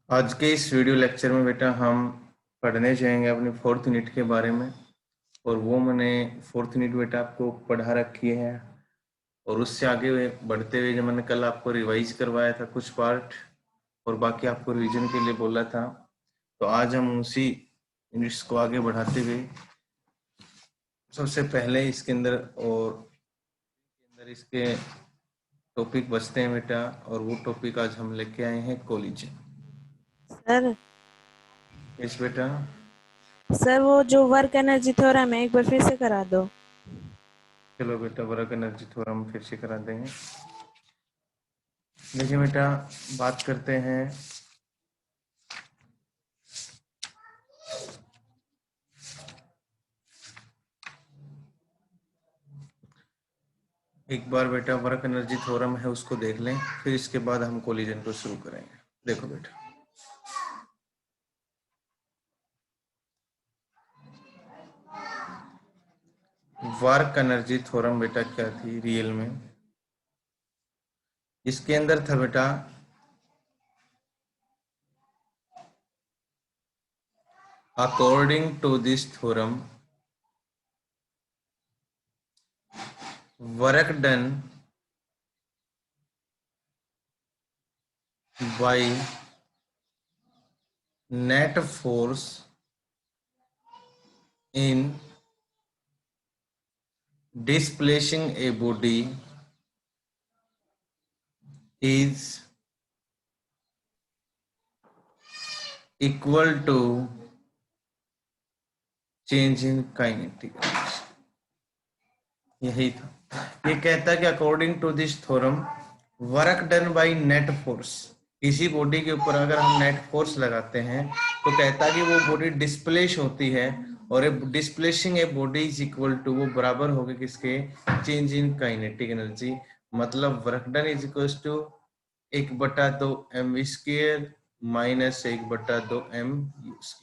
आज के इस वीडियो लेक्चर में बेटा हम पढ़ने जाएंगे अपनी फोर्थ यूनिट के बारे में। और वो मैंने फोर्थ यूनिट बेटा आपको पढ़ा रखी है। और उससे आगे बढ़ते हुए जो मैंने कल आपको रिवाइज करवाया था कुछ पार्ट और बाकी आपको रिवीजन के लिए बोला था, तो आज हम उसी यूनिट्स को आगे बढ़ाते हुए सबसे पहले इसके अंदर इसके टॉपिक बचते हैं बेटा। और वो टॉपिक आज हम लेके आए हैं कोलिजन। सर यस बेटा। सर वो जो वर्क एनर्जी थ्योरम है एक बार फिर से करा दो। चलो बेटा, वर्क एनर्जी थ्योरम फिर से करा देंगे। देखिए बेटा, बात करते हैं। एक बार बेटा वर्क एनर्जी थ्योरम है उसको देख लें, फिर इसके बाद हम कोलिजन को शुरू करेंगे। देखो बेटा, वर्क एनर्जी थ्योरम बेटा क्या थी रियल में। इसके अंदर था बेटा, according to this theorem work done by net force in displacing a body is equal to change in kinetic energy। यही था। ये कहता है कि according to this theorem work done by net force, किसी बॉडी के ऊपर अगर हम नेट फोर्स लगाते हैं तो कहता है कि वो बॉडी डिस्प्लेस होती है। और displacing a body is equal to, वो बराबर होगी किसके, चेंज इन काइनेटिक एनर्जी। मतलब work done is equal to 1/2 mv² minus 1/2 mu²।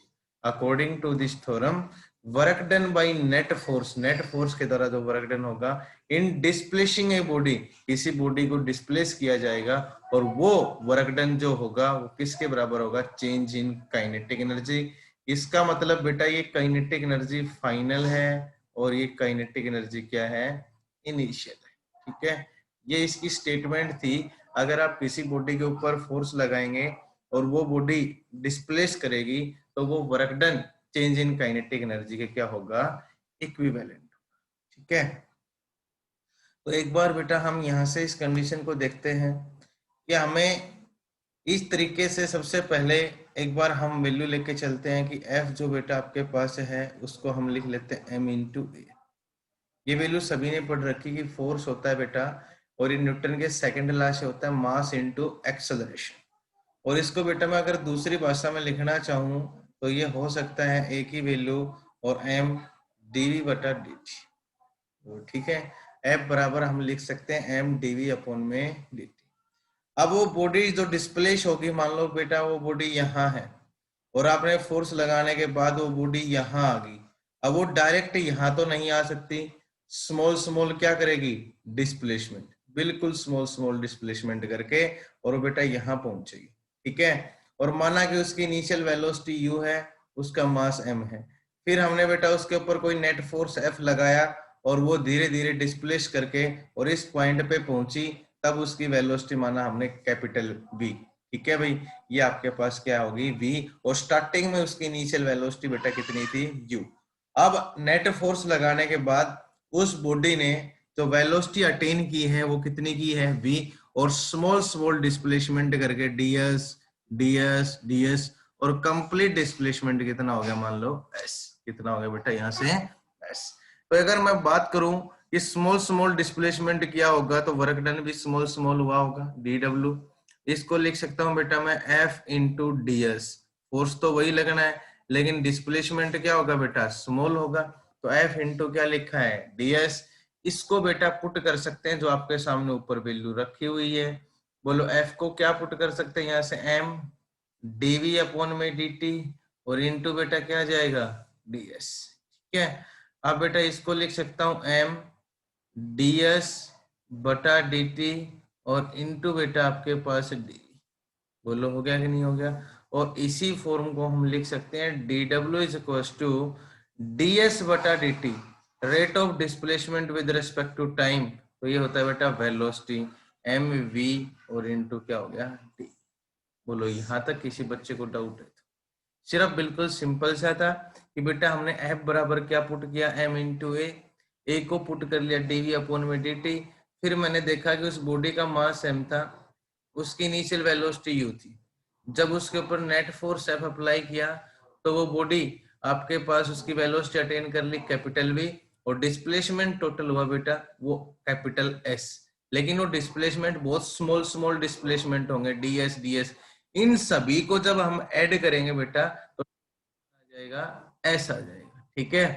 According to this theorem work done by net force के द्वारा जो वर्क डन होगा इन डिस्प्लेसिंग ए बॉडी, किसी बॉडी को डिस्प्लेस किया जाएगा, और वो वर्क डन जो होगा वो किसके बराबर होगा, चेंज इन काइनेटिक एनर्जी। इसका मतलब बेटा ये काइनेटिक एनर्जी फाइनल है और ये काइनेटिक एनर्जी क्या है, इनिशियल है। ठीक है, ये इसकी स्टेटमेंट थी। अगर आप किसी बॉडी के ऊपर फोर्स लगाएंगे और वो बॉडी डिस्प्लेस करेगी तो वो work done change in kinetic energy के क्या होगा, इक्विवेलेंट। ठीक है, तो एक बार बेटा हम यहां से इस कंडीशन को देखते हैं कि हमें इस तरीके से सबसे पहले एक बार हम वैल्यू लेके चलते हैं कि F जो बेटा आपके पास है उसको हम लिख लेते हैं m/a। ये वैल्यू सभी ने पढ़ रखी कि फोर्स होता है बेटा, और ये न्यूटन के सेकंड लॉ से होता है मास इनटू एक्सेलरेशन। और इसको बेटा मैं अगर दूसरी भाषा में लिखना चाहूँ तो ये हो सकता है एक ही वैल्यू और m dv/dt। तो ठीक है, F बराबर हम लिख सकते हैं m dv/dt। अब वो बॉडी जो डिस्प्लेस होगी, मान लो बेटा वो बॉडी यहाँ है और आपने फोर्स लगाने के बाद वो बॉडी यहाँ आ गई। अब वो डायरेक्ट यहाँ तो नहीं आ सकती, स्मॉल स्मॉल क्या करेगी, डिस्प्लेसमेंट, बिल्कुल स्मॉल स्मॉल डिस्प्लेसमेंट करके और वो बेटा यहाँ पहुंचेगी। ठीक है, और माना कि उसकी इनिशियल वेलोसिटी u है, उसका मास m है। फिर हमने बेटा उसके ऊपर कोई नेट फोर्स F लगाया और वो धीरे धीरे डिस्प्लेस करके और इस पॉइंट पे पहुंची, तब उसकी वेलोसिटी माना हमने कैपिटल V। ठीक है भाई, ये आपके पास क्या होगी, V। और स्टार्टिंग में उसकी इनिशियल वेलोसिटी बेटा कितनी थी, U। अब नेट फोर्स लगाने के बाद उस बॉडी ने जो वेलोसिटी अटेन की है वो कितनी की है, V। और स्मॉल स्मॉल डिस्प्लेसमेंट करके ds ds ds, और कंप्लीट डिस्प्लेसमेंट कितना हो गया, मान लो s। कितना हो गया बेटा यहाँ से s। तो अगर मैं बात करूं कि स्मॉल स्मॉल डिस्प्लेसमेंट किया होगा तो वर्क डन भी स्मॉल स्मॉल हुआ होगा, dw। इसको लिख सकता हूं बेटा मैं F इंटू ds। फोर्स तो वही लगना है लेकिन डिस्प्लेसमेंट क्या होगा बेटा, स्मॉल होगा। तो F इंटू क्या लिखा है, ds। इसको बेटा पुट कर सकते हैं जो आपके सामने ऊपर वैल्यू रखी हुई है। बोलो F को क्या पुट कर सकते हैं, यहाँ से m dv/dt और इंटू बेटा क्या आ जाएगा, ds। ठीक है, अब बेटा इसको लिख सकता हूं m ds/dt और इंटू बेटा आपके पास d। बोलो हो गया कि नहीं हो गया। और इसी फॉर्म को हम लिख सकते हैं dw is equal to ds बटा dt, rate of displacement with respect to time. तो ये होता है बेटा वेलोसिटी mv और इनटू क्या हो गया d। बोलो यहाँ तक किसी बच्चे को डाउट है? सिर्फ बिल्कुल सिंपल सा था कि बेटा हमने F बराबर क्या पुट किया, m इंटू ए को पुट कर लिया dv अपॉन में dt। फिर मैंने देखा कि उस बॉडी का मास m था, उसकी इनिशियल वेलोसिटी u थी। जब उसके ऊपर नेट फोर्स F अप्लाई किया तो वो बॉडी आपके पास उसकी वेलोसिटी अटेन कर ली कैपिटल V, और डिस्प्लेसमेंट टोटल हुआ बेटा वो कैपिटल S। लेकिन वो डिस्प्लेसमेंट बहुत स्मॉल स्मॉल डिस्प्लेसमेंट होंगे, ds इन सभी को जब हम ऐड करेंगे बेटा तो आ जाएगा S आ जाएगा। ठीक है,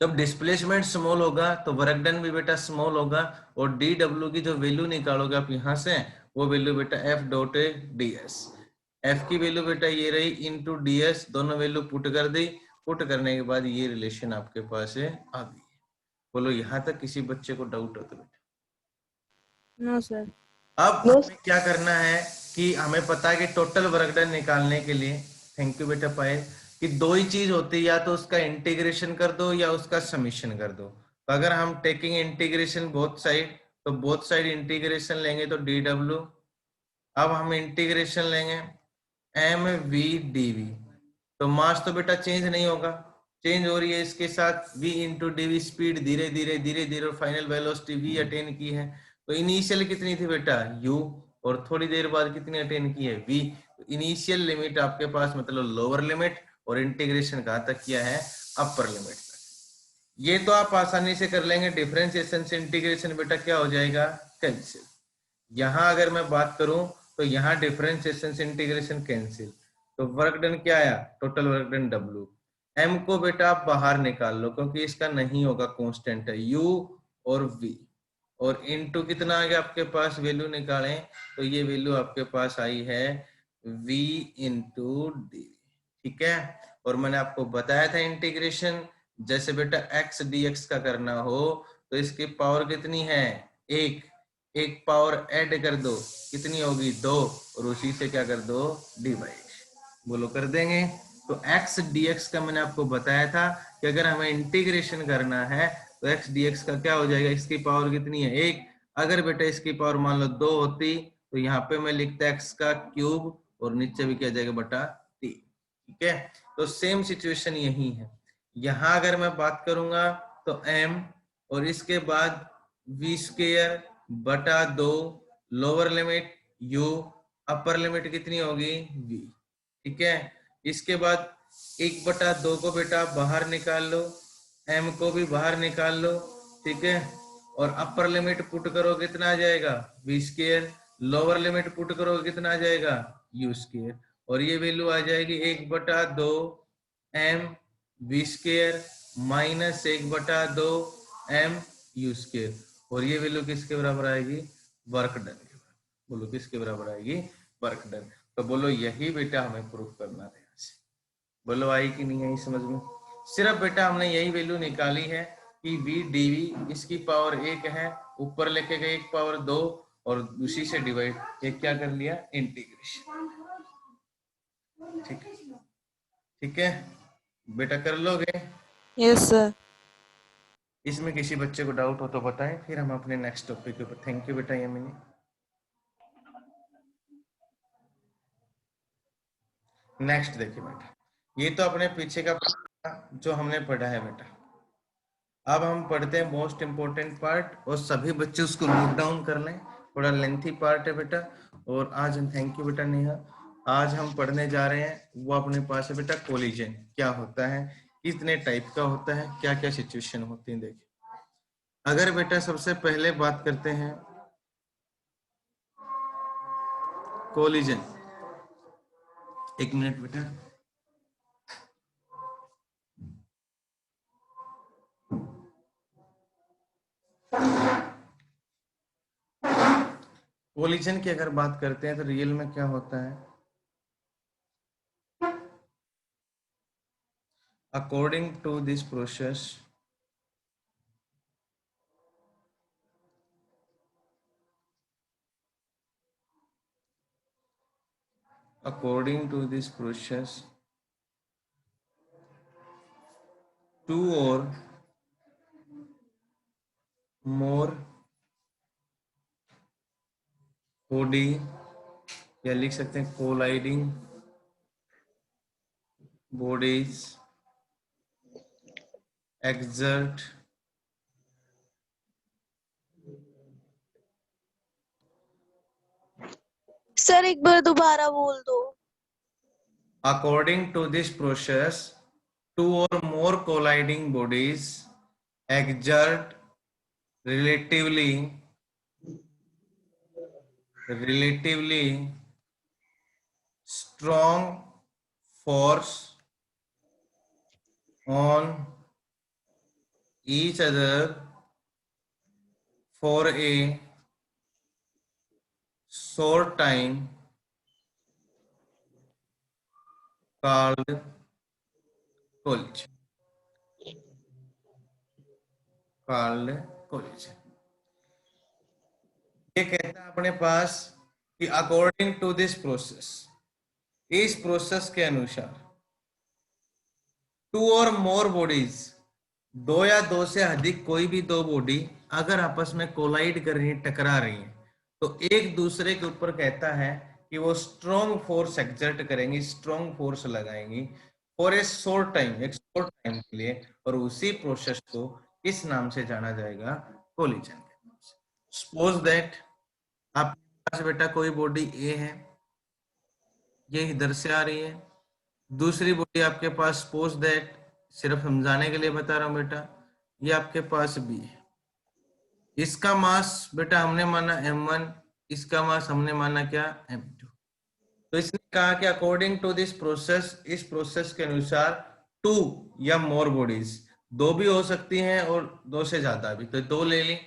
जब डिस्प्लेसमेंट स्मॉल होगा तो वर्क डन भी बेटा स्मॉल होगा, और डी डब्ल्यू की जो वैल्यू निकालोगे आप यहां से, वो वैल्यू बेटा F dot D S. F की वैल्यू बेटा ये रही इंटू डी एस, दोनों वैल्यू पुट कर दी। पुट करने के बाद ये रिलेशन आपके पास है आ गई। बोलो यहाँ तक किसी बच्चे को डाउट हो तो बेटा? No sir. अब हमें क्या करना है कि हमें पता है कि टोटल वर्क डन निकालने के लिए, थैंक यू बेटा पायल, कि दो ही चीज होती है, या तो उसका इंटीग्रेशन कर दो या उसका समीशन कर दो। तो अगर हम टेकिंग इंटीग्रेशन बोथ साइड, तो बोथ साइड इंटीग्रेशन लेंगे तो डी डब्ल्यू। अब हम इंटीग्रेशन लेंगे एम वी डी वी, तो मास तो बेटा चेंज नहीं होगा, चेंज हो रही है इसके साथ v इंटू डी, स्पीड धीरे धीरे धीरे धीरे, और फाइनल वेलोसिटी v अटेन की है। तो इनिशियल कितनी थी बेटा u, और थोड़ी देर बाद कितनी अटेन की है v। इनिशियल लिमिट आपके पास मतलब लोअर लिमिट, और इंटीग्रेशन कहां तक किया है, अपर लिमिट तक। ये तो आप आसानी से कर लेंगे, डिफरेंशिएशन से इंटीग्रेशन बेटा क्या हो जाएगा, कैंसिल। यहां अगर मैं बात करूं तो यहाँ डिफरेंशिएशन से इंटीग्रेशन कैंसिल, तो वर्क डन क्या आया, total work done W। M को बेटा आप बाहर निकाल लो क्योंकि इसका नहीं होगा, कांस्टेंट है U और V, और इनटू कितना आ गया आपके पास, वैल्यू निकालें तो ये वैल्यू आपके पास आई है V इंटू डी। ठीक है, और मैंने आपको बताया था इंटीग्रेशन जैसे बेटा x dx का करना हो तो इसकी पावर कितनी है, एक पावर ऐड कर दो, कितनी होगी, 2, और उसी से क्या कर दो, डिवाइड। बोलो कर देंगे। तो x dx का मैंने आपको बताया था कि अगर हमें इंटीग्रेशन करना है तो x dx का क्या हो जाएगा, इसकी पावर कितनी है, 1। अगर बेटा इसकी पावर मान लो 2 होती तो यहाँ पे मैं लिखता x का क्यूब, और नीचे भी क्या जाएगा बटा 3। ठीक है, तो सेम सिचुएशन यही है। यहां अगर मैं बात करूंगा तो m, और इसके बाद v स्क्वायर बटा 2, lower limit u, upper limit कितनी होगी v। ठीक है, इसके बाद 1/2 को बेटा बाहर निकाल लो, m को भी बाहर निकाल लो। ठीक है, और अपर लिमिट पुट करो कितना आ जाएगा, v square, lower limit put करो कितना आ जाएगा, u स्क्वायर, और ये वैल्यू आ जाएगी 1/2 m v square minus 1/2 m u square, और ये वैल्यू किसके बराबर आएगी, वर्क डन के बराबर। बोलो किसके बराबर आएगी, वर्क डन। तो बोलो यही बेटा हमें प्रूफ करना था यहाँ से। बोलो आई कि नहीं आई समझ में? सिर्फ बेटा हमने यही वैल्यू निकाली है कि v dv इसकी पावर 1 है, ऊपर लेके गए 1 पावर 2, और उसी से डिवाइड, ये क्या कर लिया, इंटीग्रेशन। ठीक है, ठीक है बेटा, कर लोगे? Yes sir. इसमें किसी बच्चे को डाउट हो तो बताएं, फिर हम अपने नेक्स्ट टॉपिक के ऊपर। थैंक यू बेटा यमिनी। नेक्स्ट देखिए बेटा, ये तो अपने पीछे का जो हमने पढ़ा है बेटा। अब हम पढ़ते हैं मोस्ट इंपोर्टेंट पार्ट, और सभी बच्चे उसको नोट डाउन कर लें, थोड़ा लेंथी पार्ट है बेटा। और आज हम, थैंक यू बेटा नेहा, आज हम पढ़ने जा रहे हैं वो अपने पास है बेटा, कोलिजन क्या होता है, कितने टाइप का होता है, क्या क्या सिचुएशन होती है। देखिए अगर बेटा सबसे पहले बात करते हैं कोलिजन, एक मिनट बेटा। कोलिजन की अगर बात करते हैं तो रियल में क्या होता है, according to this process according to this process, two or more body, या लिख सकते हैं कोलाइडिंग bodies exert सर एक बार दोबारा बोल दो। according to this process two or more colliding bodies exert relatively strong force on each other for a short time called collision. ये कहता है अपने पास कि अकॉर्डिंग टू दिस प्रोसेस, इस प्रोसेस के अनुसार टू और मोर बॉडीज, दो या दो से अधिक कोई भी दो बॉडी अगर आपस में कोलाइड कर रही है, टकरा रही है, तो एक दूसरे के ऊपर कहता है कि वो स्ट्रॉन्ग फोर्स एक्सर्ट करेंगी, स्ट्रॉन्ग फोर्स लगाएंगी फॉर ए शॉर्ट टाइम, एक शॉर्ट टाइम के लिए, और उसी प्रोसेस को किस नाम से जाना जाएगा? कोलिजन के नाम से। सपोज दैट आपके पास बेटा कोई बॉडी ए है, ये इधर से आ रही है, दूसरी बॉडी आपके पास, सपोज दैट, सिर्फ समझाने के लिए बता रहा हूं बेटा, ये आपके पास बी है, इसका मास बेटा हमने माना m1, इसका मास हमने माना क्या? m2। तो इसने कहा कि अकॉर्डिंग टू दिस प्रोसेस, इस प्रोसेस के अनुसार टू या मोर बॉडीज, दो भी हो सकती हैं और दो से ज्यादा भी, तो दो ले ली,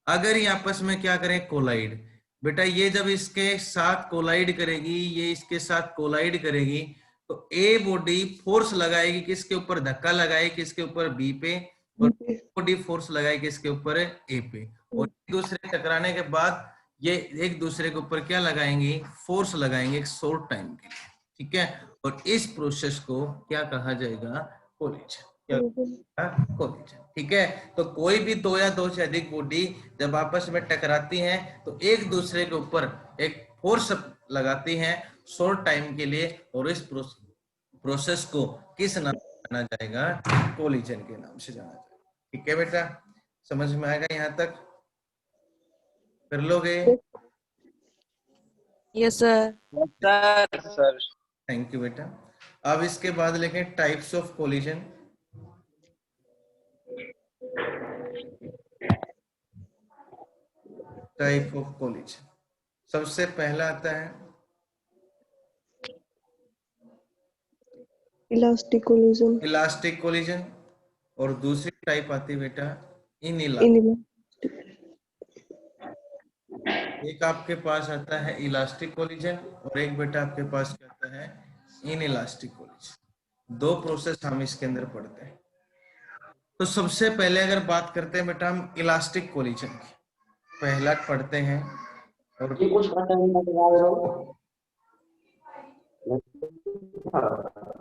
अगर ये आपस में क्या करें? कोलाइड। बेटा ये जब इसके साथ कोलाइड करेगी, ये इसके साथ कोलाइड करेगी, तो ए बॉडी फोर्स लगाएगी किसके ऊपर? धक्का लगाएगी किसके ऊपर? बी पे, और बॉडी फोर्स लगाएगी किसके ऊपर? ए पे, और एक दूसरे टकराने के बाद ये एक दूसरे के ऊपर क्या लगाएंगे? फोर्स लगाएंगे एक शॉर्ट टाइम के लिए, ठीक है। और इस प्रोसेस को क्या कहा जाएगा? कोलिजन। क्या? कोलिजन, ठीक है। तो कोई भी दो या दो से अधिक बॉडी जब आपस में टकराती हैं तो एक दूसरे के ऊपर एक फोर्स लगाती हैं शॉर्ट टाइम के लिए, और इस प्रोसेस को किस नाम से जाना जाएगा? कोलिजन के नाम से जाना जाएगा, ठीक है बेटा। समझ में आएगा? यहाँ तक कर लोगे? Yes sir. Sir thank you बेटा। अब इसके बाद लिखें types of collision. Type of collision, सबसे पहला आता है इलास्टिक कोलिजन। इलास्टिक कोलिजन, और दूसरी टाइप आती है बेटा इनइलास्टिक। एक आपके पास आता है इलास्टिक कोलिजन, और एक बेटा आपके पास क्या आता है? Inelastic collision. दो प्रोसेस हम इसके अंदर पढ़ते हैं। तो सबसे पहले अगर बात करते हैं बेटा हम इलास्टिक कोलिजन की, पहला पढ़ते हैं। और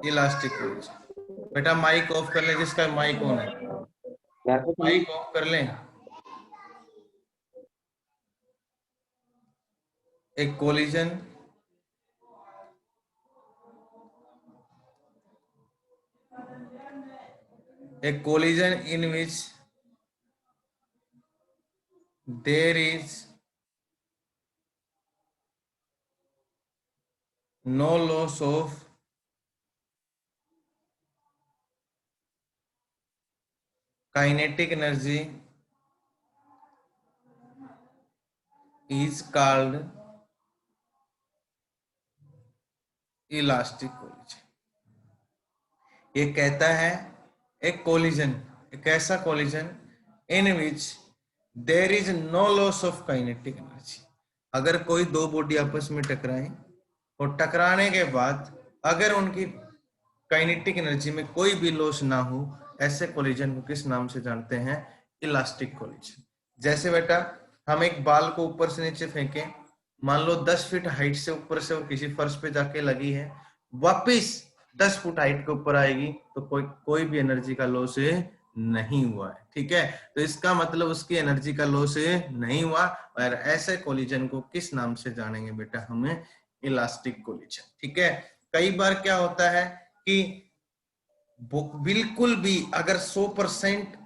इलास्टिक कोलिजन, बेटा माइक ऑफ कर लें, जिसका माइक ऑन है माइक ऑफ कर लें। एक collision, a collision in which there is no loss of kinetic energy is called elastic collision. ये कहता है एक कोलिजन, एक ऐसा collision in which there is no loss of kinetic energy. अगर कोई दो बॉडी आपस में टकराएं और टकराने के बाद अगर उनकी काइनेटिक एनर्जी में कोई भी लॉस ना हो, ऐसे कोलिजन को किस नाम से जानते हैं? Elastic collision. जैसे बेटा हम एक बाल को ऊपर से नीचे फेंकें, मान लो 10 फीट हाइट से ऊपर से वो किसी फर्श पे जाके लगी है, वापिस 10 फुट हाइट के ऊपर आएगी, तो कोई भी एनर्जी का लॉस नहीं हुआ है। ठीक है, तो इसका मतलब उसकी एनर्जी का लॉस नहीं हुआ। और ऐसे कोलिजन को किस नाम से जानेंगे बेटा? हमें इलास्टिक कोलिजन। ठीक है, कई बार क्या होता है कि बिल्कुल भी अगर 100%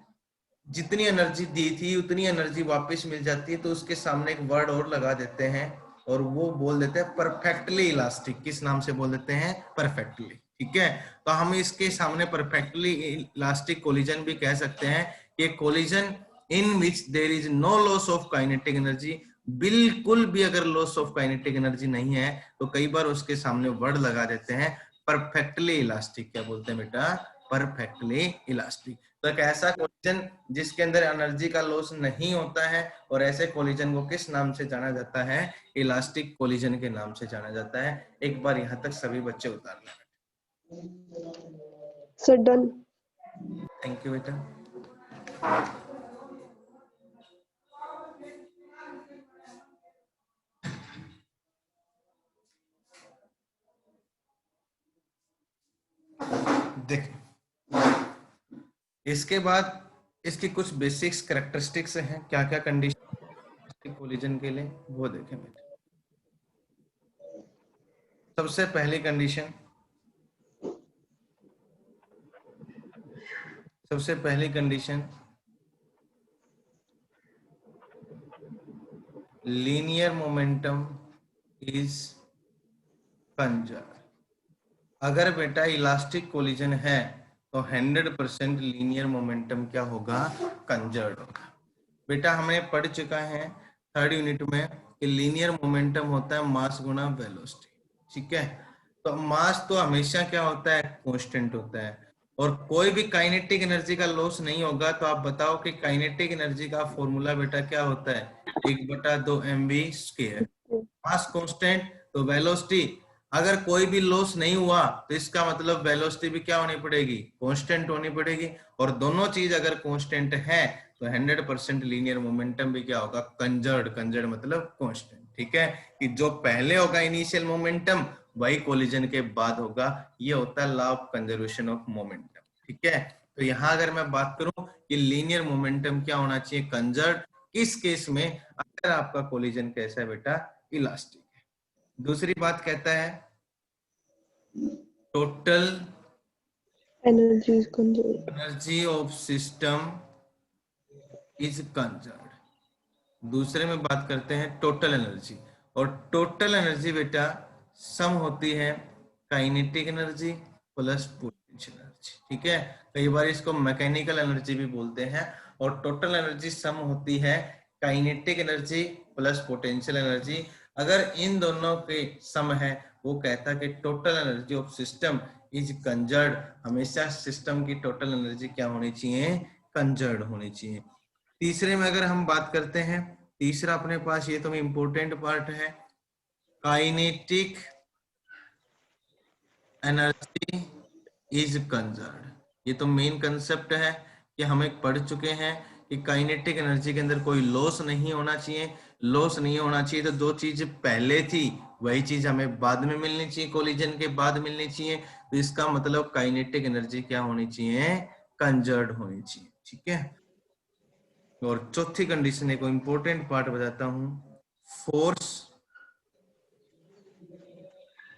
जितनी एनर्जी दी थी उतनी एनर्जी वापस मिल जाती है, तो उसके सामने एक वर्ड और लगा देते हैं और वो बोल देते हैं परफेक्टली इलास्टिक। किस नाम से बोल देते हैं? परफेक्टली। ठीक है, तो हम इसके सामने परफेक्टली इलास्टिक कोलिजन भी कह सकते हैं कि collision in which there is no loss of kinetic energy. बिल्कुल भी अगर लॉस ऑफ काइनेटिक एनर्जी नहीं है तो कई बार उसके सामने वर्ड लगा देते हैं परफेक्टली इलास्टिक। क्या बोलते हैं बेटा? Perfectly elastic. तो एक ऐसा कोलिजन जिसके अंदर एनर्जी का लॉस नहीं होता है, और ऐसे कोलिजन को किस नाम से जाना जाता है? इलास्टिक कोलिजन के नाम से जाना जाता है। एक बार यहाँ तक सभी बच्चे उतार लें। Sir done. थैंक यू बेटा। देखिए, इसके बाद इसकी कुछ बेसिक्स कैरेक्टरिस्टिक्स हैं, क्या क्या कंडीशन कोलिजन के लिए, वो देखें बेटा। सबसे पहली condition, linear momentum is conserve. अगर बेटा इलास्टिक कोलिजन है तो 100% लीनियर मोमेंटम क्या होगा? कंजर्व होगा। बेटा हमें पढ़ चुका है 3rd यूनिट में कि लीनियर मोमेंटम होता है मास गुना वेलोसिटी। ठीक है, तो मास तो हमेशा क्या होता है? कांस्टेंट होता है, और कोई भी काइनेटिक एनर्जी का लॉस नहीं होगा। तो आप बताओ कि काइनेटिक एनर्जी का फॉर्मूला बेटा क्या होता है? 1/2 mv²। मास कांस्टेंट तो वेलोसिटी, अगर कोई भी लॉस नहीं हुआ तो इसका मतलब वेलोसिटी भी क्या होनी पड़ेगी? कांस्टेंट होनी पड़ेगी। और दोनों चीज अगर कांस्टेंट है तो 100% लीनियर मोमेंटम भी क्या होगा? कंजर्व्ड। कंजर्व्ड मतलब कांस्टेंट। ठीक है, कि जो पहले होगा इनिशियल मोमेंटम वही कोलिजन के बाद होगा। ये होता है law of conservation of momentum. ठीक है, तो यहां अगर मैं बात करूं कि लीनियर मोमेंटम क्या होना चाहिए? कंजर्व्ड। किस केस में? अगर आपका कोलिजन कैसा है बेटा? इलास्टिक है। दूसरी बात कहता है total energy is conserved. Energy of system is conserved. दूसरे में बात करते हैं टोटल एनर्जी, और टोटल एनर्जी बेटा सम होती है kinetic energy plus potential energy. ठीक है, कई बार इसको मैकेनिकल एनर्जी भी बोलते हैं। और टोटल एनर्जी सम होती है kinetic energy plus potential energy. अगर इन दोनों के सम है, वो कहता है कि total energy of system is conserved. हमेशा सिस्टम की टोटल एनर्जी क्या होनी चाहिए? कंजर्व्ड होनी चाहिए। तीसरे में अगर हम बात करते हैं, तीसरा अपने पास ये तो इम्पोर्टेंट पार्ट है, काइनेटिक एनर्जी इज कंजर्व्ड। ये तो मेन कंसेप्ट है कि हमें पढ़ चुके हैं कि काइनेटिक एनर्जी के अंदर कोई लॉस नहीं होना चाहिए। लॉस नहीं होना चाहिए तो दो चीज पहले थी वही चीज हमें बाद में मिलनी चाहिए, कोलिजन के बाद मिलनी चाहिए। तो इसका मतलब काइनेटिक एनर्जी क्या होनी चाहिए? कंजर्व्ड होनी चाहिए। ठीक है, और चौथी कंडीशन एक इंपॉर्टेंट पार्ट बताता हूं, force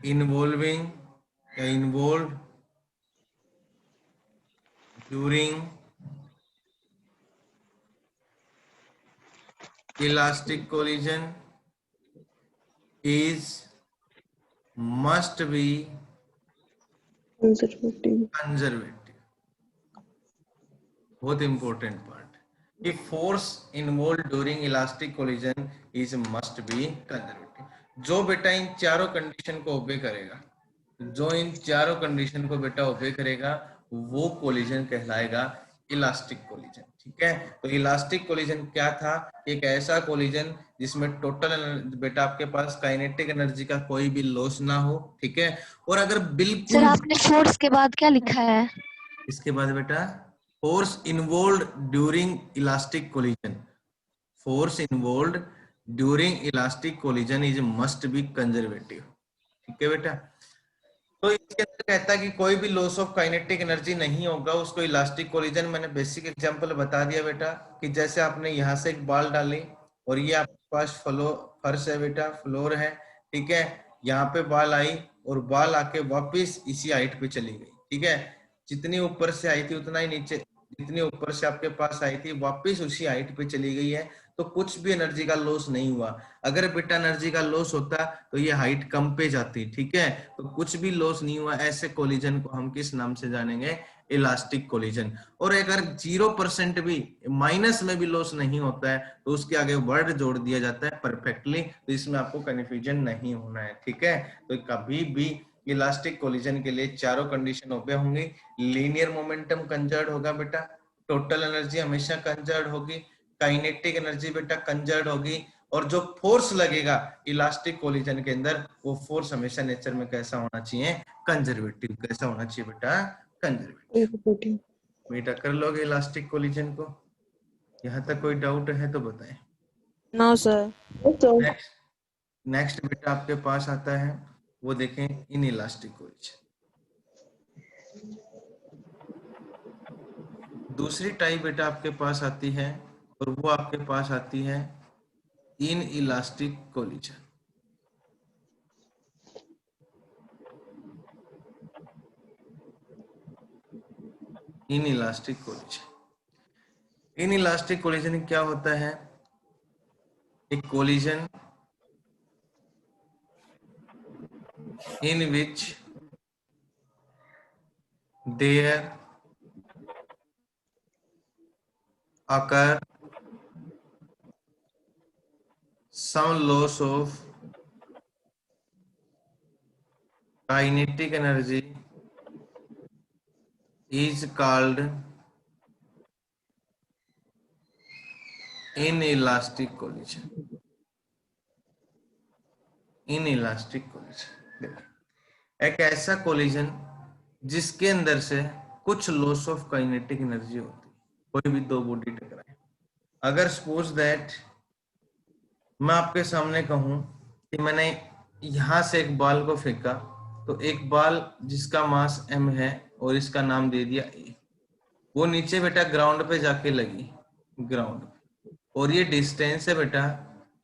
involving involve during elastic collision is must be conservative. बहुत इंपॉर्टेंट पार्ट कि force involve during elastic collision is must be conservative. जो बेटा इन चारों कंडीशन को ओबे करेगा, जो इन चारों कंडीशन को बेटा ओबे करेगा, वो कोलिजन कहलाएगा इलास्टिक कोलिजन। ठीक है, तो इलास्टिक कोलिजन क्या था? एक ऐसा कोलिजन जिसमें टोटल बेटा आपके पास काइनेटिक एनर्जी का कोई भी लॉस ना हो। ठीक है, और अगर सर बिल्कुल आपने फोर्स के बाद क्या लिखा है? इसके बाद बेटा force involve during elastic collision, force involve during elastic collision is must be conservative. ठीक है बेटा, तो इसके अंदर कहता है कि कोई भी लॉस ऑफ काइनेटिक एनर्जी नहीं होगा उसको इलास्टिक कोलिजन। मैंने बेसिक एग्जांपल बता दिया बेटा कि जैसे आपने यहाँ से एक बॉल डाली और ये आपके पास फर्श है बेटा, फ्लोर है, ठीक है, यहाँ पे बॉल आई और बॉल आके वापिस इसी हाइट पे चली गई, ठीक है, जितनी ऊपर से आई थी उतना ही नीचे, जितनी ऊपर से आपके पास आई थी वापिस उसी हाइट पे चली गई है, तो कुछ भी एनर्जी का लॉस नहीं हुआ। अगर बेटा एनर्जी का लॉस होता तो ये हाइट कम पे जाती, ठीक है, तो कुछ भी लॉस नहीं हुआ। ऐसे कोलिजन को हम किस नाम से जानेंगे? Elastic collision. और अगर 0% भी, माइनस में भी लॉस नहीं होता है तो उसके आगे वर्ड जोड़ दिया जाता है परफेक्टली, तो इसमें आपको कंफ्यूजन नहीं होना है, ठीक है। तो कभी भी इलास्टिक कोलिजन के लिए चारों कंडीशन ओबे होंगी। लीनियर मोमेंटम कंजर्व होगा बेटा, टोटल एनर्जी हमेशा कंजर्व होगी, काइनेटिक एनर्जी बेटा कंजर्व होगी, और जो फोर्स लगेगा इलास्टिक कोलिजन के अंदर वो फोर्स हमेशा नेचर में कैसा होना चाहिए? कंजर्वेटिव। कैसा होना चाहिए बेटा? कंजर्वेटिव। बेटा कर लोगे इलास्टिक कोलिजन को? यहाँ तक कोई डाउट है तो बताएं। No sir. नेक्स्ट नेक्स्ट बेटा आपके पास आता है, वो देखें इन इलास्टिक कोलिजन। दूसरी टाइप बेटा आपके पास आती है और वो आपके पास आती है in elastic collision. In elastic collision, in elastic collision क्या होता है? एक collision in which there occur some loss of kinetic energy is called inelastic collision. inelastic collision एक ऐसा कोलिजन जिसके अंदर से कुछ लॉस ऑफ काइनेटिक एनर्जी होती है, कोई भी दो बॉडी टकराए। अगर सपोज दैट मैं आपके सामने कहूं कि मैंने यहां से एक बॉल को फेंका, तो एक बॉल जिसका मास m है और इसका नाम दे दिया a, वो नीचे बेटा ग्राउंड पे जाके लगी, ग्राउंड पे, और ये डिस्टेंस है बेटा,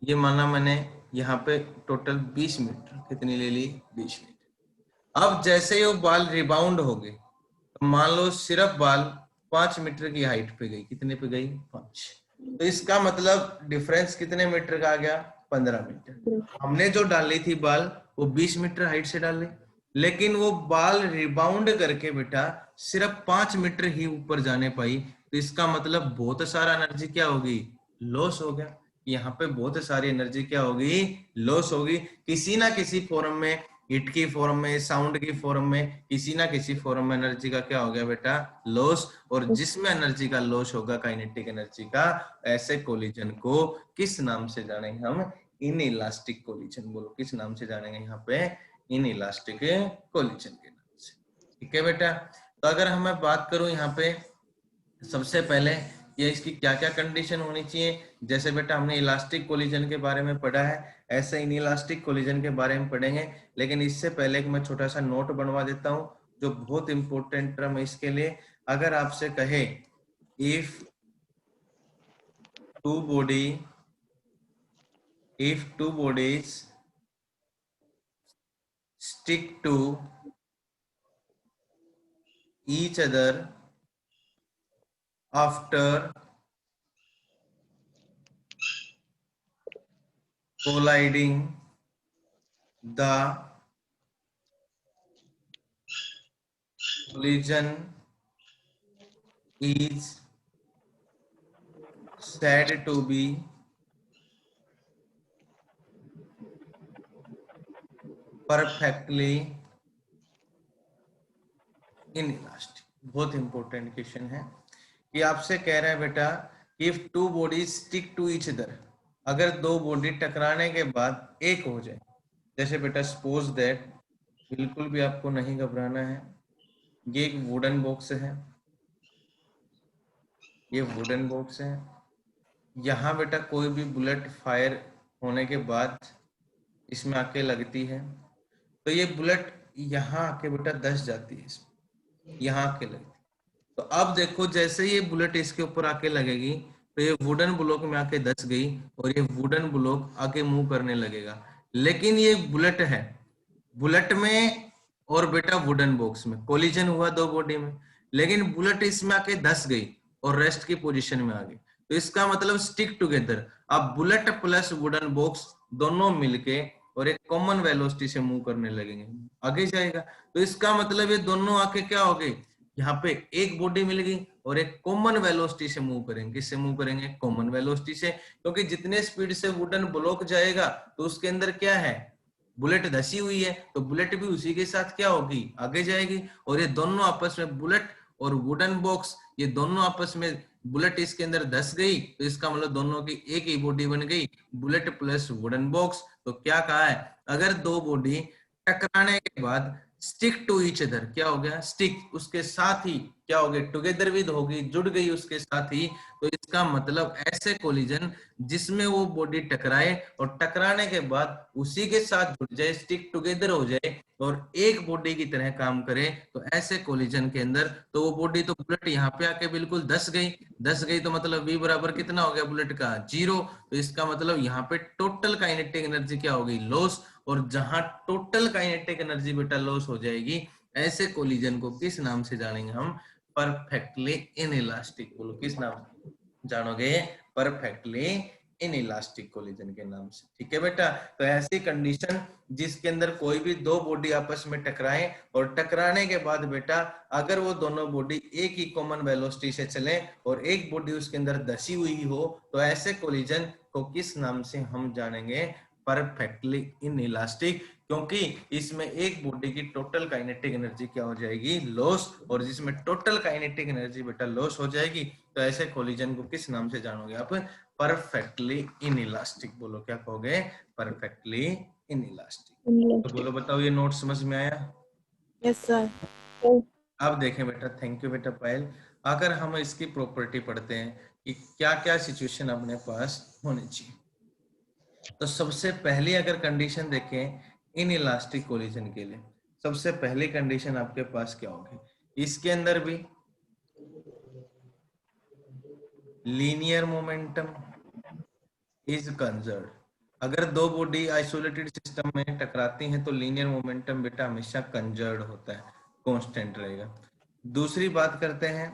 ये माना मैंने यहाँ पे टोटल 20 मीटर, कितनी ले ली? 20 मीटर। अब जैसे ही वो बॉल रिबाउंड हो गई, तो मान लो सिर्फ बॉल 5 मीटर की हाइट पे गई, कितने पे गई? 5। तो इसका मतलब डिफरेंस कितने मीटर का आ गया? 15 मीटर। हमने जो डाली थी बॉल वो 20 मीटर हाइट से डाली, लेकिन वो बॉल रिबाउंड करके बेटा सिर्फ 5 मीटर ही ऊपर जाने पाई, तो इसका मतलब बहुत सारा एनर्जी क्या होगी? लॉस हो गया। यहाँ पे बहुत सारी एनर्जी क्या होगी? लॉस होगी, किसी ना किसी फॉर्म में, हिट की फॉर्म में, साउंड की फॉर्म में, किसी ना किसी फॉर्म में एनर्जी का क्या हो गया बेटा? लॉस। और जिसमें एनर्जी का लॉस होगा, काइनेटिक एनर्जी का, ऐसे कोलिजन को किस नाम से जानेंगे हम? In elastic collision. बोलो किस नाम से जानेंगे यहाँ पे? इन इलास्टिक कोलिजन के नाम से। ठीक है बेटा, तो अगर हम मैं बात करूं यहाँ पे, सबसे पहले ये इसकी क्या क्या कंडीशन होनी चाहिए, जैसे बेटा हमने इलास्टिक कोलिजन के बारे में पढ़ा है, ऐसे इन इलास्टिक कोलिजन के बारे में पढ़ेंगे। लेकिन इससे पहले एक मैं छोटा सा नोट बनवा देता हूं जो बहुत इंपॉर्टेंट टर्म है इसके लिए। अगर आपसे कहे if two bodies stick to each other after colliding, the collision is said to be perfectly inelastic। बहुत इंपॉर्टेंट क्वेश्चन है कि आपसे कह रहे हैं बेटा if two bodies stick to each other, अगर दो बॉडी टकराने के बाद एक हो जाए, जैसे बेटा सपोज दैट, बिल्कुल भी आपको नहीं घबराना है, ये एक वुडन बॉक्स है, ये वुडन बॉक्स है, यहाँ बेटा कोई भी बुलेट फायर होने के बाद इसमें आके लगती है, तो ये बुलेट यहाँ आके बेटा धस जाती है, इसमें यहाँ आके लगती है। तो अब देखो जैसे ये बुलेट इसके ऊपर आके लगेगी तो ये वुडन ब्लॉक में आके धस गई और ये वुडन ब्लॉक आगे मूव करने लगेगा। लेकिन ये बुलेट है, बुलेट में और बेटा वुडन बॉक्स में कोलिजन हुआ दो बॉडी में, लेकिन बुलेट इसमें आके धस गई और रेस्ट की पोजीशन में आ गई। तो इसका मतलब स्टिक टुगेदर। अब बुलेट प्लस वुडन बॉक्स दोनों मिलके और एक कॉमन वेलोसिटी से मूव करने लगेंगे, आगे जाएगा। तो इसका मतलब ये दोनों आके क्या हो गए, यहाँ पे एक बॉडी मिल गई और एक कॉमन वेलोसिटी से मूव करेंगे। किससे मूव करेंगे, कॉमन वेलोसिटी से, क्योंकि जितने स्पीड से वुडन ब्लॉक जाएगा तो उसके अंदर क्या है, बुलेट धसी हुई है, तो बुलेट भी उसी के साथ क्या होगी, आगे जाएगी। और ये दोनों आपस में, बुलेट और वुडन बॉक्स, ये दोनों आपस में, बुलेट इसके अंदर धस गई तो इसका मतलब दोनों की एक ही बॉडी बन गई, बुलेट प्लस वुडन बॉक्स। तो क्या कहा है, अगर दो बॉडी टकराने के बाद स्टिक टू ईच अदर, क्या हो गया, स्टिक उसके साथ ही क्या हो गया, टुगेदर विद होगी, जुड़ गई उसके साथ ही। तो इसका मतलब ऐसे कोलिजन जिसमें वो बॉडी टकराए और टकराने के बाद उसी के साथ जुड़ जाए, स्टिक टुगेदर हो जाए और एक बॉडी की तरह काम करे, तो ऐसे कोलिजन के अंदर तो वो बॉडी, तो बुलेट यहाँ पे आके बिल्कुल धस गई तो मतलब v बराबर कितना हो गया बुलेट का, 0। तो इसका मतलब यहाँ पे टोटल काइनेटिक एनर्जी क्या हो गई, लॉस। और जहां टोटल काइनेटिक एनर्जी बेटा लॉस हो जाएगी, ऐसे कोलिजन को किस नाम से जानेंगे हम, परफेक्टली इनइलास्टिक। बोलो किस नाम से जानोगे, परफेक्टली इनइलास्टिक कोलिजन के नाम से। ठीक है बेटा, तो ऐसी कंडीशन जिसके अंदर कोई भी दो बॉडी आपस में टकराए और टकराने के बाद बेटा अगर वो दोनों बॉडी एक ही कॉमन वेलोसिटी से चले और एक बॉडी उसके अंदर धसी हुई हो, तो ऐसे कोलिजन को किस नाम से हम जानेंगे, परफेक्टली इनइलास्टिक। क्योंकि इसमें एक बॉडी की टोटल काइनेटिक एनर्जी क्या हो जाएगी, लॉस। और जिसमें टोटल काइनेटिक एनर्जी बेटा लॉस हो जाएगी, तो ऐसे कोलिजन को किस नाम से जानोगे आप, परफेक्टली इनइलास्टिक। बोलो क्या कहोगे, परफेक्टली इनइलास्टिक। तो बोलो बताओ, ये नोट समझ में आया? Yes sir. अब देखें बेटा, थैंक यू बेटा पायल। अगर हम इसकी प्रॉपर्टी पढ़ते हैं कि क्या क्या सिचुएशन अपने पास होनी चाहिए, तो सबसे पहली अगर कंडीशन देखें इन इलास्टिक कोलिजन के लिए, सबसे पहली कंडीशन आपके पास क्या होगी, इसके अंदर भी लीनियर मोमेंटम इज कंजर्व्ड। अगर दो बॉडी आइसोलेटेड सिस्टम में टकराती हैं तो लीनियर मोमेंटम बेटा हमेशा कंजर्व्ड होता है, कांस्टेंट रहेगा। दूसरी बात करते हैं,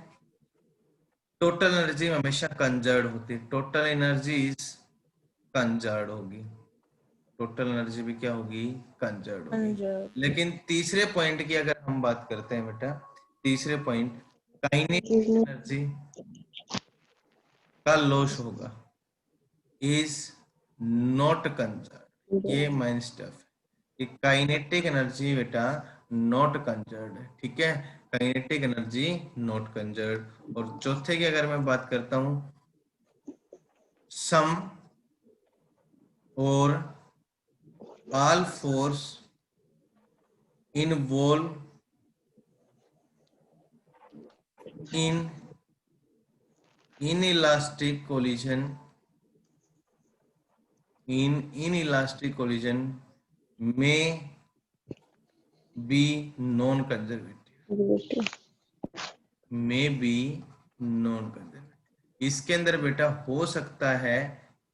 टोटल एनर्जी हमेशा कंजर्व्ड होती है, टोटल एनर्जी इज कंजर्व्ड होगी, टोटल एनर्जी भी क्या होगी, कंजर्व्ड होगी। कंजर्व। लेकिन तीसरे पॉइंट की अगर हम बात करते हैं बेटा, तीसरे पॉइंट, काइनेटिक एनर्जी का लॉस होगा, इज नॉट कंजर्व्ड। ये मेन स्टफ है कि काइनेटिक एनर्जी बेटा नॉट कंजर्व्ड है। ठीक है, काइनेटिक एनर्जी नॉट कंजर्व्ड। और चौथे की अगर मैं बात करता हूं, सम और all force involved in inelastic collision may be non-conservative, इसके अंदर बेटा हो सकता है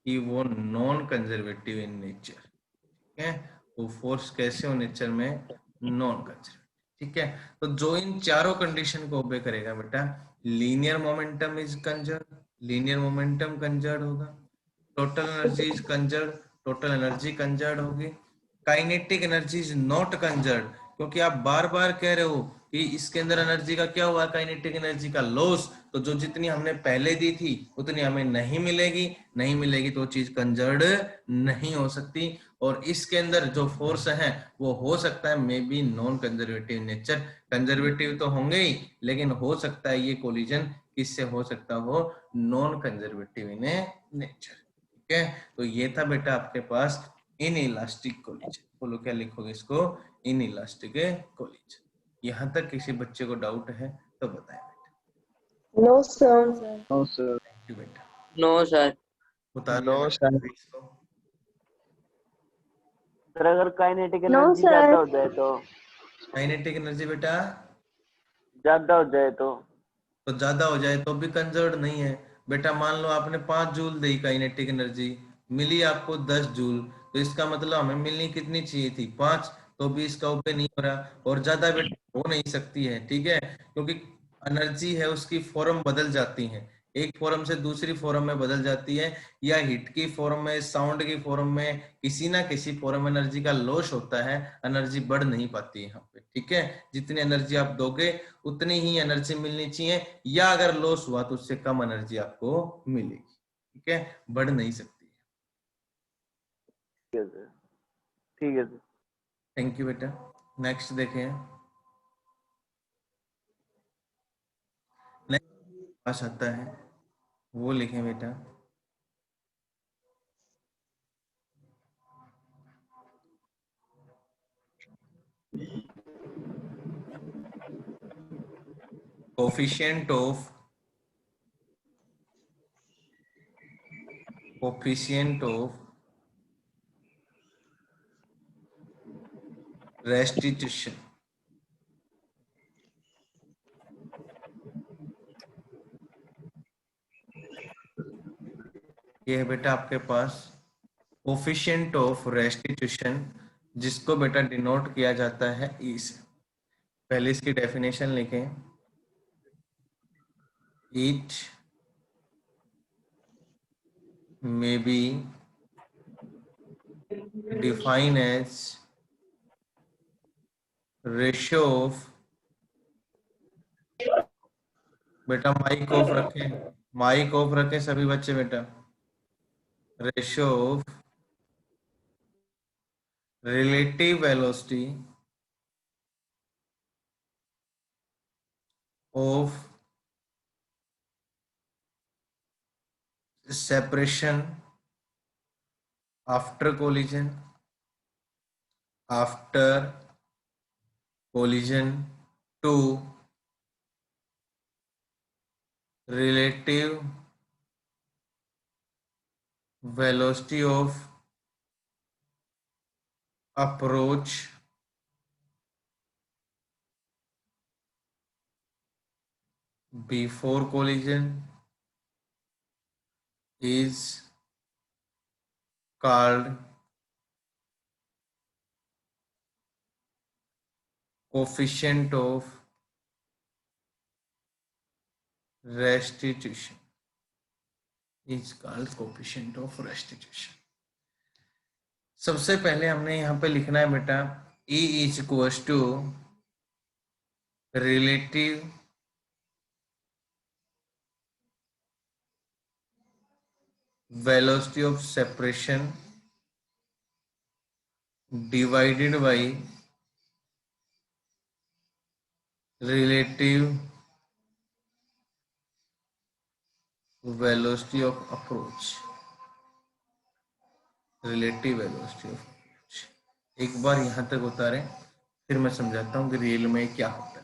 कि वो नॉन कंजर्वेटिव इन नेचर। ठीक है, वो फोर्स कैसे हो नेचर में, नॉन कंजर्वेटिव। ठीक है, तो जो इन चारों कंडीशन को ओबे करेगा बेटा, linear momentum is conserve, linear momentum conserve होगा, total energy is conserve, total energy conserve होगी, kinetic energy is not conserve, क्योंकि आप बार बार कह रहे हो कि इसके अंदर एनर्जी का क्या हुआ, काइनेटिक एनर्जी का लॉस। तो जो जितनी हमने पहले दी थी उतनी हमें नहीं मिलेगी, नहीं मिलेगी तो चीज कंजर्व नहीं हो सकती। और इसके अंदर जो फोर्स है वो हो सकता है may be non conservative nature, conservative तो होंगे ही लेकिन हो सकता है ये कोलिजन किससे हो सकता हो, नॉन कंजर्वेटिव इन नेचर। ठीक है, तो ये था बेटा आपके पास इन इलास्टिक कोलिजन। बोलो क्या लिखोगे इसको, इन इलास्टिक कोलिजन। यहाँ तक किसी बच्चे को डाउट है तो बताएं बेटा। No sir. No sir. Thank you बेटा। No sir. उतार नो लो सर। इसको। सर अगर काइनेटिक No, एनर्जी sir. ज्यादा हो जाए तो काइनेटिक एनर्जी बेटा ज्यादा हो जाए तो ज्यादा हो जाए तो भी कंजर्व नहीं है बेटा। मान लो आपने 5 जूल दी काइनेटिक एनर्जी, मिली आपको 10 जूल, तो इसका मतलब हमें मिलनी कितनी चाहिए थी? 5। तो भी इसका उपयोग नहीं हो रहा, और ज्यादा बेटा हो नहीं सकती है, ठीक है, क्योंकि एनर्जी है उसकी फॉर्म बदल जाती है, एक फॉर्म से दूसरी फॉर्म में बदल जाती है, या हीट की फॉर्म में, साउंड की फॉर्म में, किसी ना किसी फॉर्म में एनर्जी का लॉस होता है, एनर्जी बढ़ नहीं पाती है यहाँ पे, ठीक है। जितनी एनर्जी आप दोगे उतनी ही एनर्जी मिलनी चाहिए, या अगर लॉस हुआ तो उससे कम एनर्जी आपको मिलेगी, ठीक है, बढ़ नहीं सकती। तो ठीक है सर। थैंक यू बेटा। नेक्स्ट देखें, नेक्स्ट पास आता है वो लिखें बेटा। Coefficient of restitution. ये है बेटा आपके पास कोफिशिएंट ऑफ रेस्टिट्यूशन, जिसको बेटा डिनोट किया जाता है ई से। पहले इसकी डेफिनेशन लिखें। It may be defined as ratio of, बेटा माइक ऑफ रखें, माइक ऑफ रखें सभी बच्चे बेटा। Ratio of relative velocity of separation after collision to relative velocity of approach before collision is called coefficient of restitution, is called coefficient of restitution। सबसे पहले हमने यहाँ पे लिखना है बेटा E is equal to relative velocity of separation divided by relative velocity of approach, relative velocity of approach। एक बार यहां तक उतारें, फिर मैं समझाता हूं कि रियल में क्या होता है बेटा।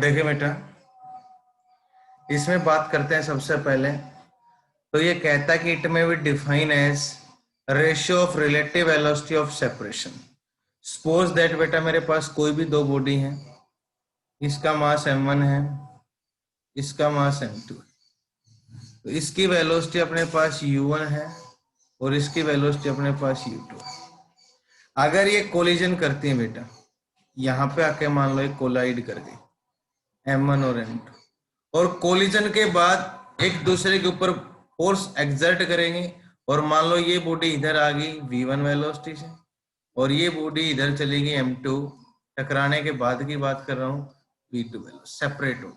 देखिए बेटा, इसमें बात करते हैं सबसे पहले, तो ये कहता है कि it may be define as ratio of relative velocity of separation. Suppose that बेटा मेरे पास कोई भी दो बॉडी है, इसका मास m1 है, इसका मास m2 है, तो इसकी वेलोसिटी अपने पास u1 है और इसकी वेलोसिटी अपने पास u2 है। अगर ये कोलिजन करती है बेटा, यहाँ पे आके मान लो एक कोलाइड कर गई m1 और m2, और कोलिजन के बाद एक दूसरे के ऊपर फोर्स एक्सर्ट करेंगे, और मान लो ये बॉडी इधर आ गई v1 वेलोसिटी से और ये बॉडी इधर चली गई m2, टकराने के बाद की बात कर रहा हूँ, v2 वेलोसिटी सेपरेट हो।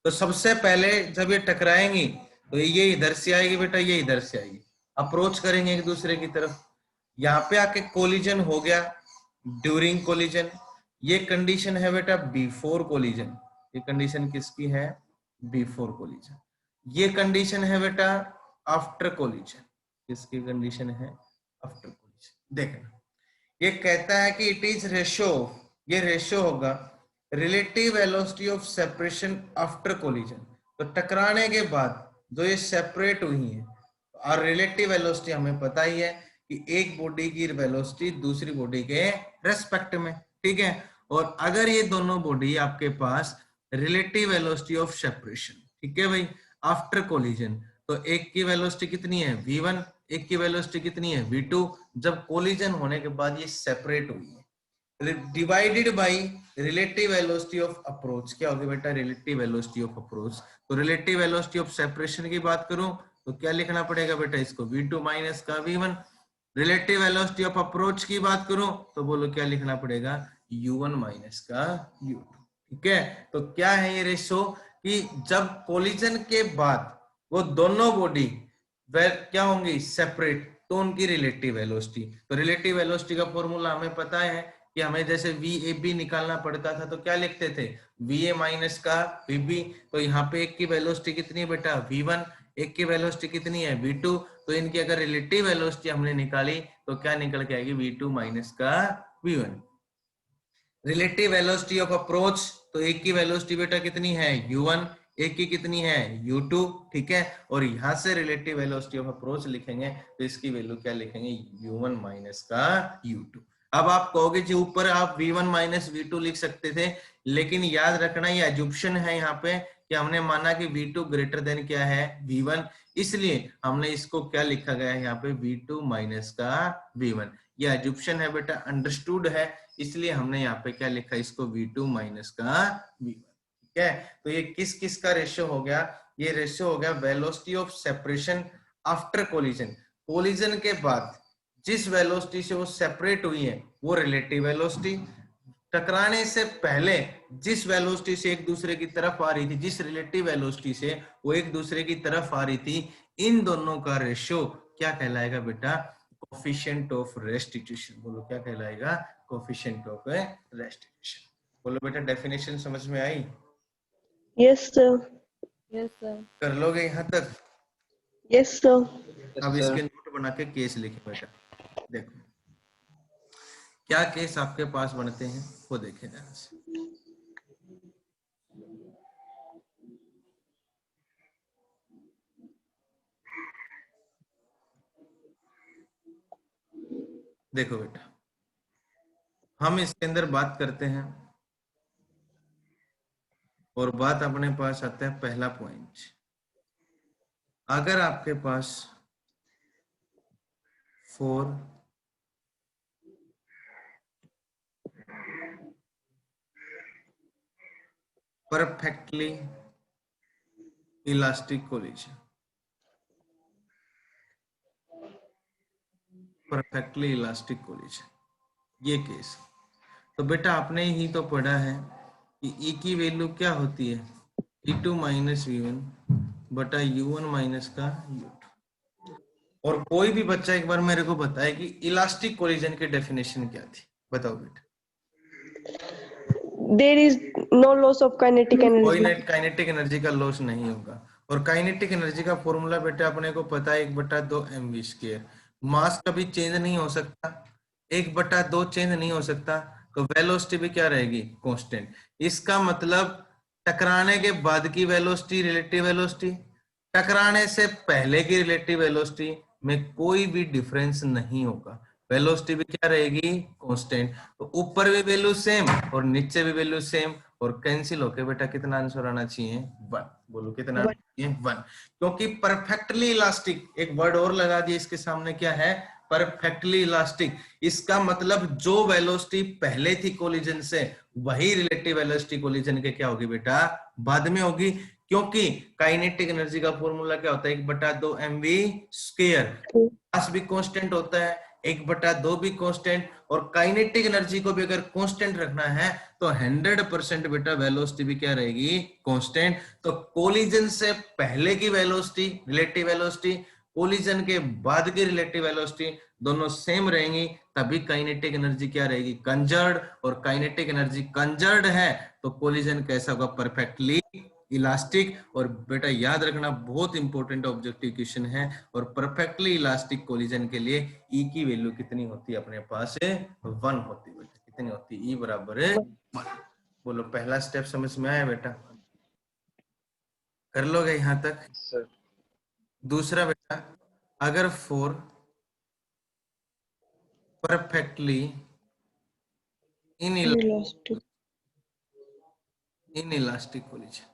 तो सबसे पहले जब ये टकराएंगी तो ये इधर से आएगी बेटा, ये इधर से आएगी, अप्रोच करेंगे एक दूसरे की तरफ। यहाँ पे आके कोलिजन हो गया ड्यूरिंग कोलिजन, ये कंडीशन है बेटा बिफोर कोलिजन, ये कंडीशन किसकी है, बिफोर कोलिजन। ये कंडीशन है बेटा आफ्टर कोलिजन, किसकी कंडीशन है, आफ्टर कोलिजन। देखना ये कहता है कि इट इज रेशो, ये रेशो होगा relative velocity of separation after collision, तो टकराने के बाद जो ये सेपरेट हुई है, और रिलेटिव वेलोसिटी हमें पता ही है कि एक बॉडी की वेलोसिटी दूसरी बॉडी के रेस्पेक्ट में, ठीक है। और अगर ये दोनों बॉडी आपके पास रिलेटिव वेलोसिटी ऑफ सेपरेशन, ठीक है भाई, आफ्टर कोलिजन, तो एक की वेलोसिटी कितनी है v1, एक की वेलोसिटी कितनी है v2, जब कोलिजन होने के बाद ये सेपरेट हुई है, divided by relative velocity of approach, क्या होगी बेटा, रिलेटिव वेलोसिटी ऑफ अप्रोच। तो रिलेटिव वेलोसिटी ऑफ सेपरेशन की बात करूं तो क्या लिखना पड़ेगा बेटा, इसको v2 माइनस का v1। Relative velocity of approach की बात करूं तो बोलो क्या लिखना पड़ेगा, u1 माइनस का u2, ठीक है। तो क्या है ये रेशो कि जब कोलिजन के बाद वो दोनों बॉडी क्या होंगी, सेपरेट, तो उनकी रिलेटिव वेलोसिटी, तो रिलेटिव वेलोसिटी का फॉर्मूला हमें पता है कि हमें जैसे VAB निकालना पड़ता था तो क्या लिखते थे, VA माइनस का VB। तो यहाँ पे एक की वेलोसिटी कितनी है बेटा v1, एक की वेलोसिटी कितनी है v2, तो इनकी अगर रिलेटिव वेलोसिटी हमने निकाली तो क्या निकल के आएगी, v2 माइनस का v1। Relative velocity of approach, तो एक की वेलोसिटी बेटा कितनी है u1, एक की कितनी है u2, ठीक है। और यहां से रिलेटिव वेलोसिटी ऑफ अप्रोच लिखेंगे तो इसकी वैल्यू क्या लिखेंगे, u1 माइनस का u2। अब आप कहोगे जी ऊपर आप v1 माइनस v2 लिख सकते थे, लेकिन याद रखना ये एजुप्शन है यहाँ पे कि हमने माना कि v2 ग्रेटर देन क्या है v1, इसलिए हमने इसको क्या लिखा गया है यहाँ पे v2 माइनस का v1। ये एजुप्शन है बेटा, अंडरस्टूड है, इसलिए हमने यहाँ पे क्या लिखा, इसको v2 माइनस का v1, ठीक है। तो ये किस किस का रेशियो हो गया, ये रेशियो हो गया velocity of separation after collision, collision के बाद जिस वेलोसिटी से वो सेपरेट हुई है वो रिलेटिव वेलोसिटी, टकराने से पहले जिस वेलोसिटी से एक दूसरे की तरफ आ रही थी, जिस रिलेटिव वेलोसिटी से वो एक दूसरे की तरफ आ रही थी, इन दोनों का रेशियो क्या कहलाएगा बेटा, कोफिशिएंट ऑफ रेस्टिट्यूशन। बोलो क्या कहलाएगा, कोफिशिएंट ऑफ रेस्टिट्यूशन। बोलो बेटा डेफिनेशन समझ में आई, यस सर, यस सर। कर लोगे यहाँ तक। Yes sir. अब इसके नोट बना के केस लिखे बेटा, देखो क्या केस आपके पास बनते हैं वो देखें ध्यान से। देखो बेटा हम इसके अंदर बात करते हैं और बात अपने पास आता है पहला पॉइंट, अगर आपके पास 4 perfectly elastic collision, perfectly elastic collision, ये केस, तो बेटा आपने ही तो पढ़ा है कि E की वैल्यू क्या होती है, E2 माइनस V1 बटा U1 माइनस का U2। और कोई भी बच्चा एक बार मेरे को बताए कि इलास्टिक कोलिजन की डेफिनेशन क्या थी, बताओ बेटा। There is no loss of kinetic कोई एनर्जी। काइनेटिक एनर्जी का लॉस नहीं होगा, और काइनेटिक एनर्जी का फॉर्मूला बेटा अपने को पता है 1/2 mv²। मास कभी चेंज नहीं हो सकता, 1/2 चेंज नहीं हो सकता, तो वेलोसिटी भी क्या रहेगी, कांस्टेंट। इसका मतलब टकराने के बाद की वेलोसिटी रिलेटिव वेलोसिटी, टकराने से पहले की रिलेटिव वेलोसिटी में कोई भी डिफरेंस नहीं होगा, वेलोसिटी भी क्या रहेगी, कांस्टेंट। तो ऊपर भी वैल्यू सेम और नीचे भी वैल्यू सेम, और कैंसिल होके बेटा कितना आंसर आना चाहिए, 1। बोलो कितना आना चाहिए, 1। क्योंकि परफेक्टली इलास्टिक, एक वर्ड और लगा दिया इसके सामने, क्या है, परफेक्टली इलास्टिक। इसका मतलब जो वेलोसिटी पहले थी कोलिजन से वही रिलेटिव वेलोसिटी कोलिजन के क्या होगी बेटा, बाद में होगी, क्योंकि काइनेटिक एनर्जी का फॉर्मूला क्या होता है, 1/2 mv²। मास भी कांस्टेंट होता है, 1/2 भी कांस्टेंट, और काइनेटिक एनर्जी को भी अगर कांस्टेंट रखना है तो 100% बेटा वेलोसिटी भी क्या रहेगी, कांस्टेंट। तो कोलिजन से पहले की वेलोसिटी रिलेटिव वेलोसिटी, कोलिजन के बाद की रिलेटिव वेलोसिटी दोनों सेम रहेंगी, तभी काइनेटिक एनर्जी क्या रहेगी, कंजर्व्ड। और काइनेटिक एनर्जी कंजर्व्ड है तो कोलिजन कैसा होगा, परफेक्टली इलास्टिक। और बेटा याद रखना, बहुत इंपॉर्टेंट ऑब्जेक्टिव क्वेश्चन है। और परफेक्टली इलास्टिक कोलिजन के लिए ई की वैल्यू कितनी होती है अपने पास, 1 होती है बेटा। कितनी होती है, ई बराबर 1। बोलो पहला स्टेप समझ में आया बेटा, कर लोगे यहां तक। सर दूसरा बेटा, अगर for perfectly in Inelastic. Elastic collision,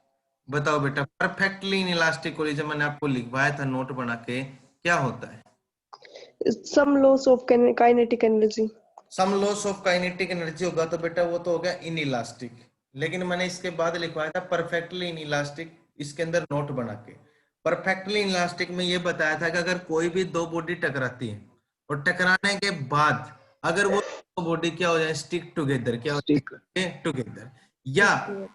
बताओ बेटा परफेक्टली इन इलास्टिक कोलिजन मैंने आपको लिखवाया था नोट बना के, क्या होता है। Some loss of kinetic energy. Some loss of kinetic energy होगा तो बेटा वो तो हो गया इन इलास्टिक, लेकिन मैंने इसके बाद लिखवाया था परफेक्टली इन इलास्टिक, इसके अंदर नोट बना के। परफेक्टली इन इलास्टिक में ये बताया था कि अगर कोई भी दो बॉडी टकराती है और टकराने के बाद अगर वो दो बॉडी क्या हो जाए, स्टिक टुगेदर, क्या हो जाए, टुगेदर, या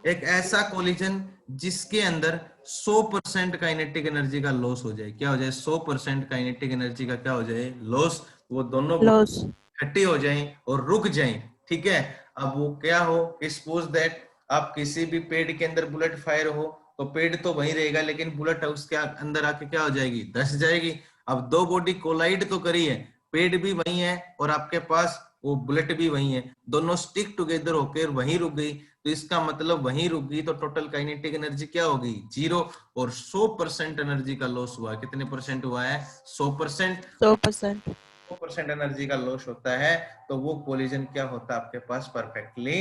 एक ऐसा कोलिजन जिसके अंदर 100% काइनेटिक एनर्जी का लॉस हो जाए, क्या हो जाए, 100% काइनेटिक एनर्जी का क्या हो जाए, लॉस। वो दोनों लॉस। इकट्ठी हो जाएं और रुक जाएं, ठीक है। अब वो क्या हो, सपोज दैट आप किसी भी पेड़ के अंदर बुलेट फायर हो तो पेड़ तो वहीं रहेगा, लेकिन बुलेट उसके अंदर आके क्या हो जाएगी, धस जाएगी। अब दो बॉडी कोलाइड तो करी है, पेड़ भी वही है और आपके पास वो बुलेट भी वही है, दोनों स्टिक टुगेदर होकर वहीं रुक गई, तो इसका मतलब वहीं रुक गई तो टोटल काइनेटिक एनर्जी क्या होगी, 0। और 100% एनर्जी का लॉस हुआ, कितने परसेंट हुआ है, 100%। 100%। 100% एनर्जी का लॉस होता है तो वो कोलिजन क्या होता है आपके पास, परफेक्टली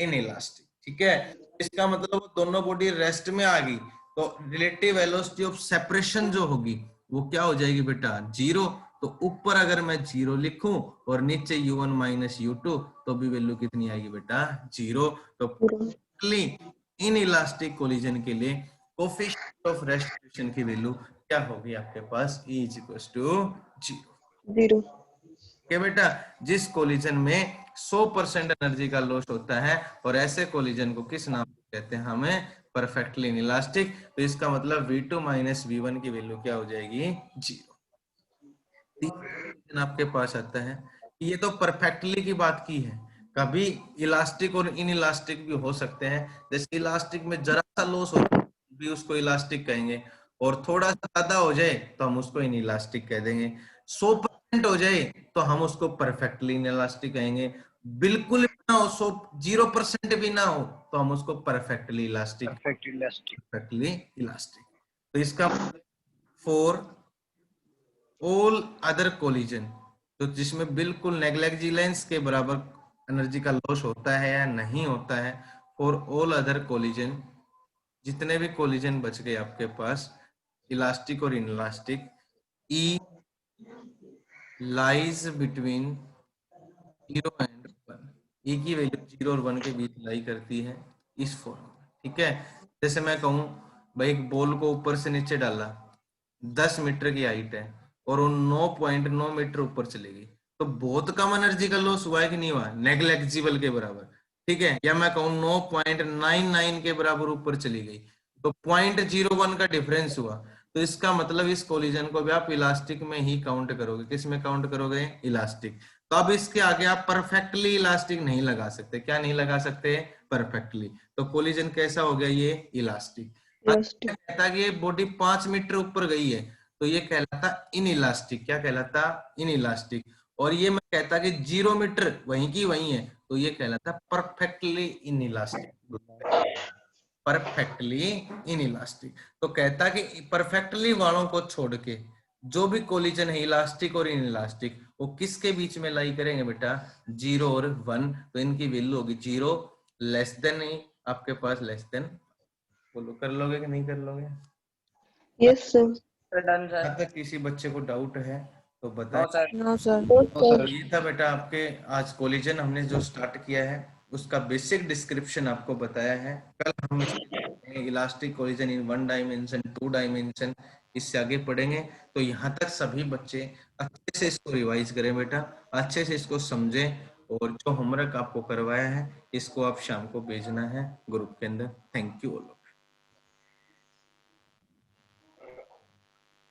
इनइलास्टिक, ठीक है। इसका मतलब वो दोनों बॉडी रेस्ट में आ गई तो रिलेटिव वेलोसिटी ऑफ सेपरेशन जो होगी वो क्या हो जाएगी बेटा, 0। तो ऊपर अगर मैं 0 लिखूं और नीचे u1 माइनस u2 तो भी वैल्यू कितनी आएगी बेटा, 0। तो परफेक्टली इनइलास्टिक कोलिजन के लिए कोफिशिएंट ऑफ रेस्टिट्यूशन की वैल्यू क्या होगी आपके पास, E इज इक्वल टू 0। 0. क्या बेटा, जिस कोलिजन में 100% एनर्जी का लॉस होता है, और ऐसे कोलिजन को किस नाम से कहते हैं हमें, परफेक्टली इनइलास्टिक। तो इसका मतलब V2 माइनस V1 की वैल्यू क्या हो जाएगी, 0। आपके पास आता है, ये तो परफेक्टली की बात की है, कभी इलास्टिक और इन इलास्टिक भी हो सकते हैं। जैसे इलास्टिक में जरा सा लॉस हो भी उसको इलास्टिक कहेंगे, और थोड़ा सा ज्यादा हो जाए तो हम उसको इन इलास्टिक कह देंगे, 100% हो जाए तो हम उसको परफेक्टली इन इलास्टिक कहेंगे, बिल्कुल भी ना हो, 0% भी ना हो तो हम उसको परफेक्टली इलास्टिक, परफेक्टली इलास्टिक। तो इसका फॉर ऑल अदर कोलिजन, तो जिसमें बिल्कुल नेग्लिजिलेंस के बराबर एनर्जी का लॉस होता है या नहीं होता है, फॉर ऑल अदर कोलिजन, जितने भी कोलिजन बच गए आपके पास इलास्टिक और inelastic, E lies between 0 and 1, ई की वैल्यू 0 और 1 के बीच लाई करती है इस फॉर्म में, ठीक है। जैसे मैं कहूं भाई एक बॉल को ऊपर से नीचे डाला, 10 मीटर की हाइट है और वो 9.9 मीटर ऊपर चली गई, तो बहुत कम एनर्जी का लॉस हुआ है कि नहीं हुआ, नेग्लेक्जिबल के बराबर, ठीक है। या मैं कहूँ 9.99 के बराबर ऊपर चली गई तो 0.01 का डिफरेंस हुआ, तो इसका मतलब इस कोलिजन को भी आप इलास्टिक में ही काउंट करोगे, किस में काउंट करोगे, इलास्टिक। तो अब इसके आगे आप परफेक्टली इलास्टिक नहीं लगा सकते, क्या नहीं लगा सकते, परफेक्टली। तो कोलिजन कैसा हो गया, ये इलास्टिक। Elastic. कहता कि ये बॉडी 5 मीटर ऊपर गई है तो ये कहलाता इन इलास्टिक, क्या कहलाता, इन इलास्टिक। और ये मैं कहता कि 0 मीटर वहीं की वहीं है तो ये कहलाता perfectly in elastic, perfectly in elastic. तो कहता कि परफेक्टली वालों को छोड़ के जो भी कोलिजन है इलास्टिक और इन इलास्टिक वो किसके बीच में लाई करेंगे बेटा, 0 और 1, तो इनकी वैल्यू होगी 0 लेस देन, आपके पास लेस देन। बोलो कर लोगे कि नहीं कर लोगे। Yes, sir. Done sir. अगर किसी बच्चे को डाउट है तो बताएं। No sir. No, तो sir. ये था बेटा आपके आज कोलिजन हमने जो स्टार्ट किया है उसका बेसिक डिस्क्रिप्शन आपको बताया है। कल हम इलास्टिक कोलिजन इन 1 डायमेंशन 2 डायमेंशन इससे आगे पढ़ेंगे। तो यहाँ तक सभी बच्चे अच्छे से इसको रिवाइज करें बेटा, अच्छे से इसको समझें, और जो होमवर्क आपको करवाया है इसको आप शाम को भेजना है ग्रुप के अंदर। Thank you all.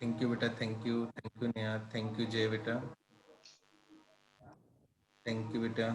Thank you बेटा, thank you Neha, thank you Jay बेटा, थैंक यू बेटा।